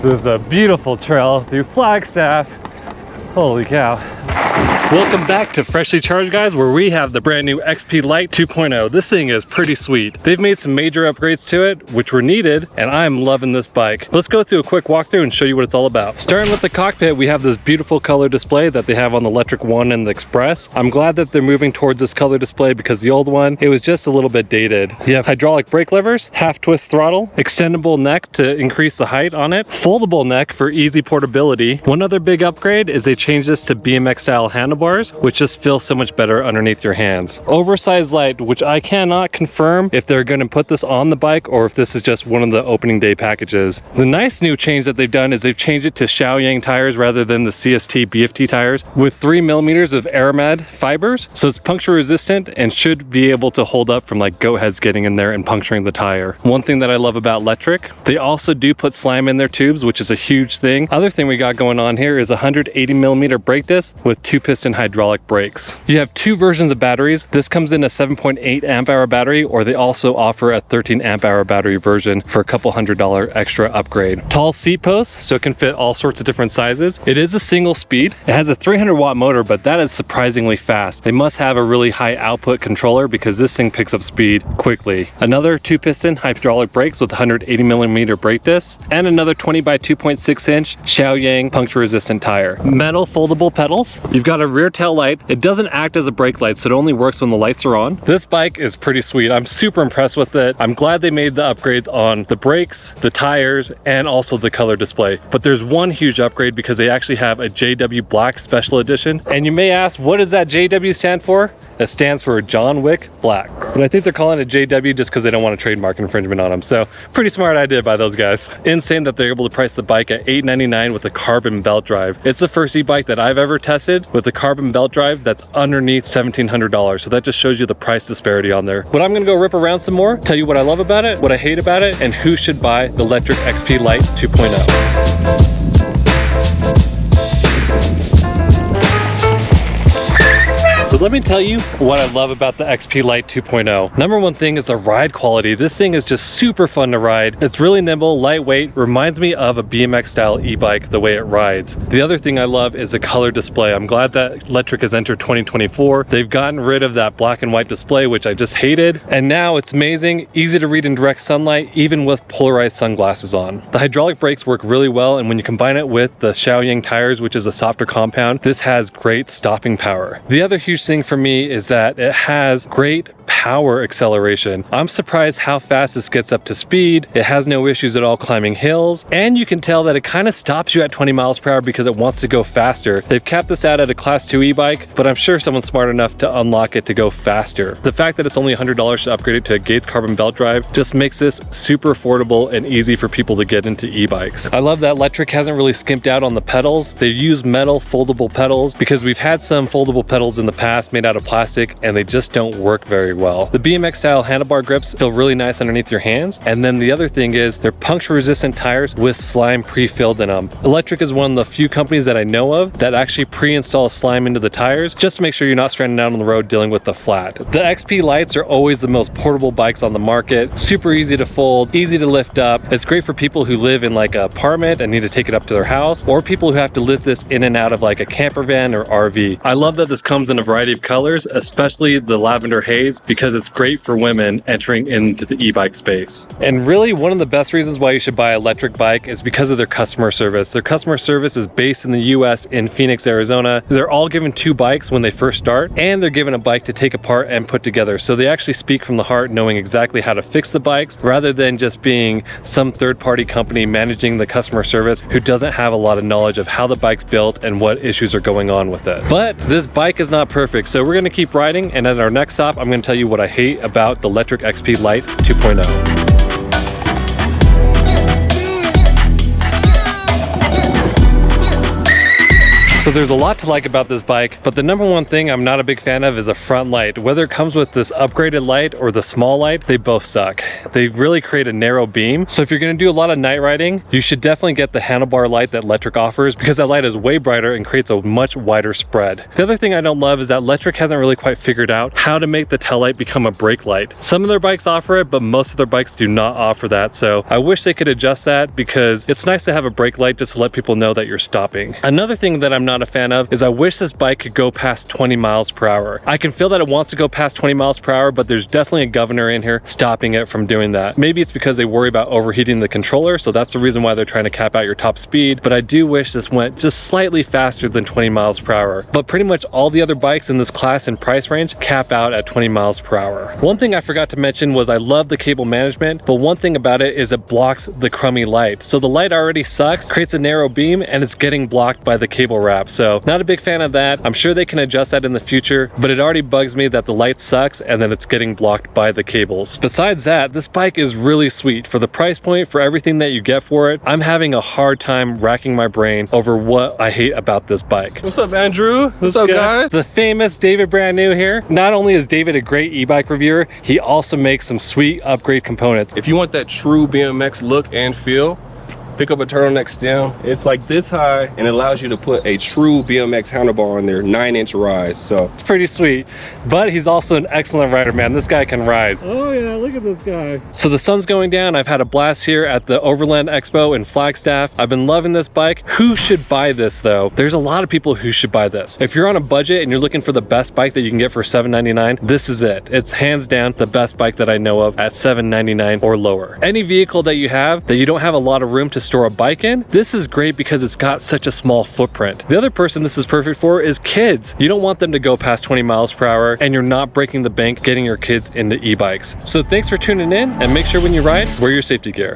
This is a beautiful trail through Flagstaff. Holy cow. Welcome back to Freshly Charged, guys, where we have the brand new XP Lite 2.0. This thing is pretty sweet. They've made some major upgrades to it, which were needed, and I'm loving this bike. Let's go through a quick walkthrough and show you what it's all about. Starting with the cockpit, we have this beautiful color display that they have on the Lectric 1 and the Express. I'm glad that they're moving towards this color display because the old one, it was just a little bit dated. You have hydraulic brake levers, half twist throttle, extendable neck to increase the height on it, foldable neck for easy portability. One other big upgrade is they changed this to BMX style handlebars, which just feel so much better underneath your hands. Oversized light, which I cannot confirm if they're going to put this on the bike or if this is just one of the opening day packages. The nice new change that they've done is they've changed it to Xiaoyang tires rather than the CST BFT tires with 3mm of Aramid fibers, so it's puncture resistant and should be able to hold up from like goat heads getting in there and puncturing the tire. One thing that I love about Lectric, they also do put slime in their tubes, which is a huge thing. Other thing we got going on here is a 180mm brake disc with 2-piston hydraulic brakes. You have two versions of batteries. This comes in a 7.8 amp hour battery, or they also offer a 13 amp hour battery version for a couple $100 extra upgrade. Tall seat posts, so it can fit all sorts of different sizes. It is a single speed. It has a 300 watt motor, but that is surprisingly fast. They must have a really high output controller because this thing picks up speed quickly. Another 2-piston hydraulic brakes with 180mm brake discs, and another 20 by 2.6 inch Xiaoyang puncture resistant tire. Metal foldable pedals. You've got a rear tail light. It doesn't act as a brake light, so it only works when the lights are on. This bike is pretty sweet. I'm super impressed with it. I'm glad they made the upgrades on the brakes, the tires, and also the color display. But there's one huge upgrade because they actually have a JW Black Special Edition. And you may ask, what does that JW stand for? That stands for John Wick Black. But I think they're calling it JW just because they don't want a trademark infringement on them. So pretty smart idea by those guys. Insane that they're able to price the bike at $899 with a carbon belt drive. It's the first e-bike that I've ever tested with a carbon belt drive that's underneath $1,700. So that just shows you the price disparity on there. But I'm gonna go rip around some more, tell you what I love about it, what I hate about it, and who should buy the Lectric XP Lite 2.0. So let me tell you what I love about the XP Lite 2.0. Number one thing is the ride quality. This thing is just super fun to ride. It's really nimble, lightweight, reminds me of a BMX style e-bike the way it rides. The other thing I love is the color display. I'm glad that Lectric has entered 2024. They've gotten rid of that black and white display, which I just hated. And now it's amazing, easy to read in direct sunlight, even with polarized sunglasses on. The hydraulic brakes work really well, and when you combine it with the Xiaoyang tires, which is a softer compound, this has great stopping power. The other huge thing for me is that it has great power acceleration. I'm surprised how fast this gets up to speed. It has no issues at all climbing hills, and you can tell that it kind of stops you at 20 miles per hour because it wants to go faster. They've capped this out at a class 2 e-bike, but I'm sure someone's smart enough to unlock it to go faster. The fact that it's only $100 to upgrade it to a Gates carbon belt drive just makes this super affordable and easy for people to get into e-bikes. I love that Lectric hasn't really skimped out on the pedals. They use metal foldable pedals because we've had some foldable pedals in the past made out of plastic and they just don't work very well. The BMX style handlebar grips feel really nice underneath your hands, and then the other thing is they're puncture resistant tires with slime pre-filled in them. Lectric is one of the few companies that I know of that actually pre-install slime into the tires just to make sure you're not stranded out on the road dealing with the flat. The XP Lites are always the most portable bikes on the market, super easy to fold, easy to lift up. It's great for people who live in like an apartment and need to take it up to their house, or people who have to lift this in and out of like a camper van or RV. I love that this comes in a variety of colors, especially the lavender haze, because it's great for women entering into the e-bike space. And really one of the best reasons why you should buy an electric bike is because of their customer service. Their customer service is based in the US in Phoenix, Arizona. They're all given 2 bikes when they first start, and they're given a bike to take apart and put together. So they actually speak from the heart, knowing exactly how to fix the bikes rather than just being some third-party company managing the customer service who doesn't have a lot of knowledge of how the bike's built and what issues are going on with it. But this bike is not perfect, so we're gonna keep riding, and at our next stop, I'm gonna tell you what I hate about the Lectric XP Lite 2.0. So there's a lot to like about this bike, but the number one thing I'm not a big fan of is a front light. Whether it comes with this upgraded light or the small light, they both suck. They really create a narrow beam. So if you're gonna do a lot of night riding, you should definitely get the handlebar light that Lectric offers, because that light is way brighter and creates a much wider spread. The other thing I don't love is that Lectric hasn't really quite figured out how to make the tail light become a brake light. Some of their bikes offer it, but most of their bikes do not offer that. So I wish they could adjust that, because it's nice to have a brake light just to let people know that you're stopping. Another thing that I'm not a fan of is I wish this bike could go past 20 miles per hour. I can feel that it wants to go past 20 miles per hour, but there's definitely a governor in here stopping it from doing that. Maybe it's because they worry about overheating the controller, so that's the reason why they're trying to cap out your top speed, but I do wish this went just slightly faster than 20 miles per hour. But pretty much all the other bikes in this class and price range cap out at 20 miles per hour. One thing I forgot to mention was I love the cable management, but one thing about it is it blocks the crummy light. So the light already sucks, creates a narrow beam, and it's getting blocked by the cable wrap. So not a big fan of that. I'm sure they can adjust that in the future, but it already bugs me that the light sucks and then it's getting blocked by the cables. Besides that, this bike is really sweet. For the price point, for everything that you get for it, I'm having a hard time racking my brain over what I hate about this bike. What's up, Andrew? What's up, guys? The famous David Brand New here. Not only is David a great e-bike reviewer, he also makes some sweet upgrade components. If you want that true BMX look and feel, pick up a turtleneck stem. It's like this high and it allows you to put a true BMX handlebar on there, 9-inch rise. So it's pretty sweet. But he's also an excellent rider, man. This guy can ride. Oh yeah, look at this guy. So the sun's going down. I've had a blast here at the Overland Expo in Flagstaff. I've been loving this bike. Who should buy this though? There's a lot of people who should buy this. If you're on a budget and you're looking for the best bike that you can get for $799, this is it. It's hands down the best bike that I know of at $799 or lower. Any vehicle that you have that you don't have a lot of room to store a bike in, this is great because it's got such a small footprint. The other person this is perfect for is kids. You don't want them to go past 20 miles per hour and you're not breaking the bank getting your kids into e-bikes. So thanks for tuning in, and make sure when you ride, wear your safety gear.